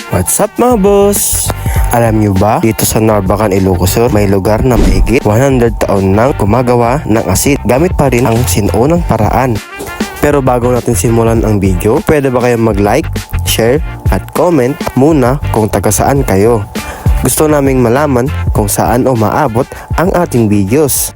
What's up mga boss? Alam nyo ba, dito sa Narvacan, Ilocos Sur, may lugar na mahigit 100 taon nang gumagawa ng asin gamit pa rin ang sinuunang paraan. Pero bago natin simulan ang video, pwede ba kayong mag-like, share, at comment muna kung taga saan kayo? Gusto naming malaman kung saan umaabot ang ating videos.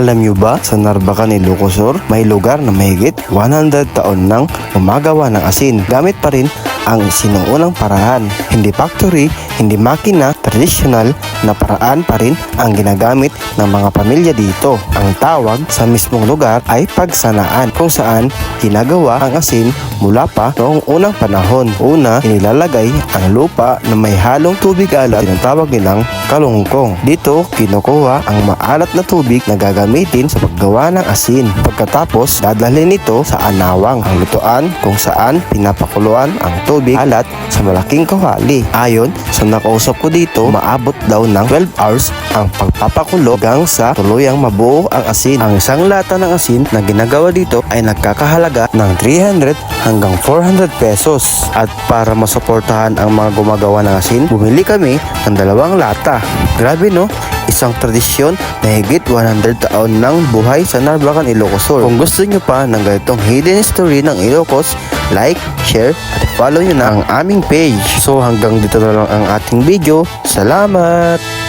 Alam nyo ba, sa Narvacan, Ilocos Sur, may lugar na mahigit 100 taon nang gumagawa ng asin gamit pa rin ang sinuunang paraan. Hindi factory, hindi makina, tradisyonal na paraan pa rin ang ginagamit ng mga pamilya dito. Ang tawag sa mismong lugar ay pagsanaan, kung saan ginagawa ang asin mula pa noong unang panahon. Una, inilalagay ang lupa na may halong tubig alat, tinatawag nilang kalungkong. Dito, kinukuha ang maalat na tubig na gagamitin sa paggawa ng asin. Pagkatapos, dadalhin ito sa anawang, ang lutuan kung saan pinapakuluan ang tubig alat sa malaking kawali. Ayon sa nakausap ko dito, maabot daw ng 12 hours ang pagpapakulo hanggang sa tuluyang mabuo ang asin. Ang isang lata ng asin na ginagawa dito ay nagkakahalaga ng 300 hanggang 400 pesos. At para masuportahan ang mga gumagawa ng asin, bumili kami ng 2 lata. Grabe no? Isang tradisyon na higit 100 taon ng buhay sa Narvacan, Ilocos Sur. Kung gusto nyo pa ng ganitong hidden history ng Ilocos, like, share, at follow nyo na ang aming page. So hanggang dito na lang ang ating video. Salamat!